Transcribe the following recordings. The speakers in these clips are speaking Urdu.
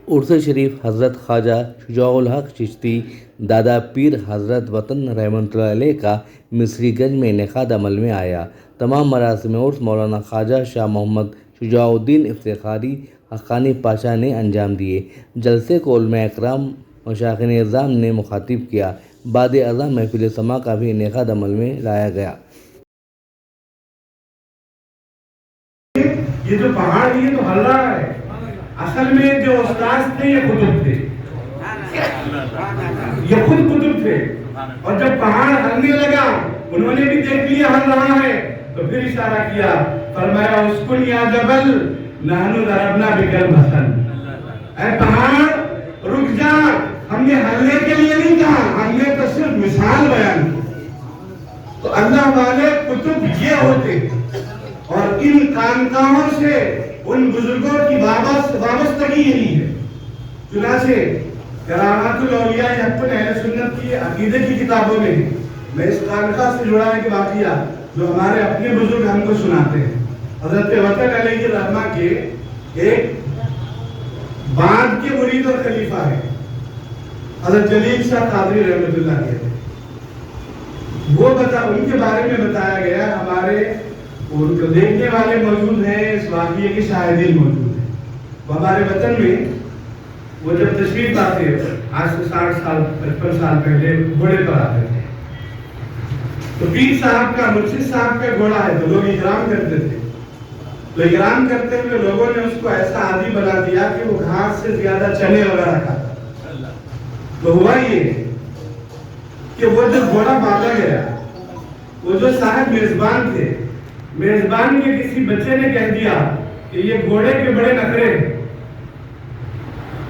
عرس شریف حضرت خواجہ شجاع الحق چشتی دادا پیر حضرت وطن رحمۃ اللہ علیہ کا مصری گنج میں انعقاد عمل میں آیا۔ تمام مراسم عرس مولانا خواجہ شاہ محمد شجاع الدین افتخاری حقانی پاشا نے انجام دیے۔ جلسے کو علماء اکرام مشائخ اعظام نے مخاطب کیا۔ بعد ازاں محفل سماع کا بھی انعقاد عمل میں لایا گیا۔ یہ جو پہاڑ یہ تو ہل رہا ہے، اصل میں جو استاذ تھے یہ قطب تھے، یہ خود قطب تھے، اور جب پہاڑ ہلنے لگا انہوں نے بھی دیکھ لیا ہل رہا ہے تو پھر اشارہ کیا، فرمایا اسکن یا جبل نحن ضربنا بک المثل، اے پہاڑ رک جا، ہم نے ہلنے کے لیے نہیں کہا، ہم نے تو صرف مثال بیان کی۔ تو اللہ والے قطب یہ ہوتے اور ان خانقاہوں سے ان بزرگوں کی وابستگی یہی ہے۔ چنانچہ کرامات الاولیاء حق اہل سنت کی عقیدے کی کتابوں میں میں اس خانقاہ سے جڑا ایک واقعہ جو ہمارے اپنے بزرگ ہم کو سناتے ہیں، حضرت وطن علیہ الرحمہ کے ایک بعد کے مرید اور خلیفہ ہے حضرت جلیل شاہ قادری رحمۃ اللہ علیہ۔ وہ ان کے بارے میں بتایا گیا، ہمارے ان کو دیکھنے والے موجود ہیں، اس واقعے کے شاہدین موجود ہیں۔ وہ ہمارے وطن میں وہ جب تشریف آتے آج سے 60 سال 55 سال پہلے گھوڑے پر آتے تھے، تو پیر صاحب کا مرشد صاحب کا گھوڑا ہے تو لوگ احترام کرتے تھے، تو احترام کرتے ہوئے لوگوں نے اس کو ایسا عادی بنا دیا کہ وہ گھاس سے زیادہ چنے وغیرہ کھاتا۔ تو ہوا یہ کہ وہ جب گھوڑا باندھا گیا، وہ جو صاحب میزبان تھے، میزبان کے کسی بچے نے کہہ دیا کہ یہ گھوڑے کے بڑے نخرے ہیں،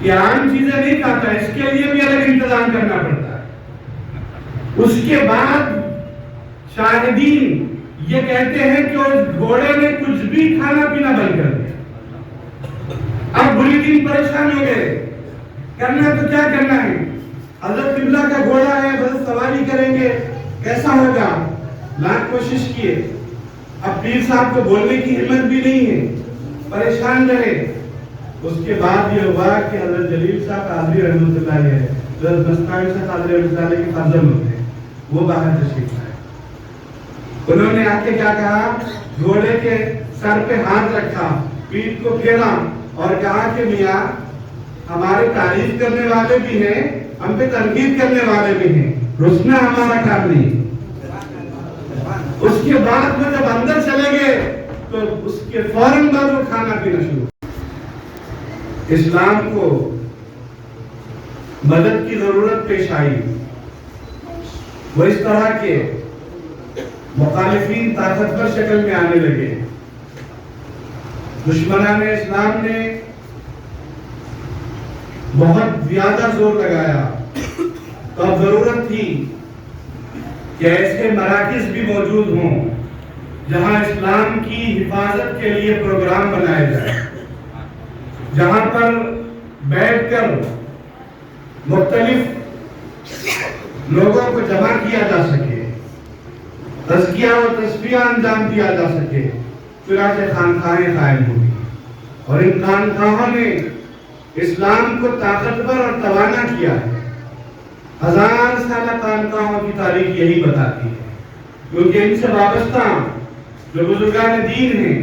یہ عام چیزیں نہیں کھاتا، اس کے لیے بھی الگ انتظام کرنا پڑتا ہے۔ اس کے بعد شاہدین یہ کہتے ہیں کہ اس گھوڑے نے کچھ بھی کھانا پینا بند کر دیا۔ اب بری دن پریشان ہو گئے، کرنا تو کیا کرنا ہے، حضرت قبلہ کا گھوڑا ہے، بس سواری کریں گے، کیسا ہوگا، لاکھ کوشش کیے، اب پیر صاحب کو بولنے کی ہمت بھی نہیں ہے، پریشان رہے۔ اس کے بعد یہ ہوا کہ حضرت جلیل شاہ قادری رحمۃ اللہ علیہ، حضرت مستعمل شاہ قادری رحمۃ اللہ علیہ کے فرزند ہوتے ہیں، وہ باہر تشریف لائے۔ انہوں نے آ کے کیا کہا، گھوڑے کے سر پہ ہاتھ رکھا، پیٹھ کو پھیرا اور کہا کہ میاں ہمارے تعریف کرنے والے بھی ہیں، ہم پہ تنقید کرنے والے بھی ہیں، رسنا ہمارا کام نہیں۔ اس کے بعد میں جب اندر چلے گئے تو اس کے فوراً بعد وہ کھانا پینا شروع۔ اسلام کو مدد کی ضرورت پیش آئی، وہ اس طرح کے مخالفین طاقتور شکل میں آنے لگے، دشمنان اسلام نے بہت زیادہ زور لگایا، تو اب ضرورت تھی کہ ایسے مراکز بھی موجود ہوں جہاں اسلام کی حفاظت کے لیے پروگرام بنائے جائیں، جہاں پر بیٹھ کر مختلف لوگوں کو جمع کیا جا سکے، تزکیہ و تصفیہ انجام دیا جا سکے۔ چنانچہ خانقاہیں قائم ہوئی اور ان خانقاہوں نے اسلام کو طاقتور اور توانا کیا ہے۔ 1000 سالہ خانقاہوں کی تاریخ یہی بتاتی ہے، کیونکہ ان سے وابستہ جو بزرگان دین ہیں،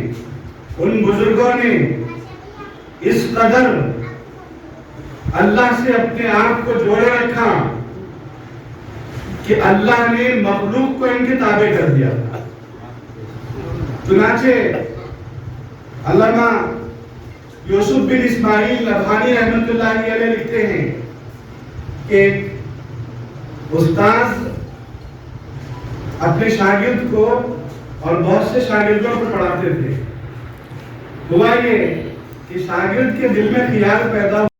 ان بزرگوں نے اس قدر اللہ سے اپنے آپ کو جوڑے رکھا کہ اللہ نے مخلوق کو ان کے تابع کر دیا۔ چنانچہ علامہ یوسف بن اسماعیل نبہانی رحمۃ اللہ علیہ لکھتے ہیں کہ استاذ اپنے شاگرد کو اور بہت سے شاگردوں کو پڑھاتے تھے، ہوا یہ کہ شاگرد کے دل میں خیال پیدا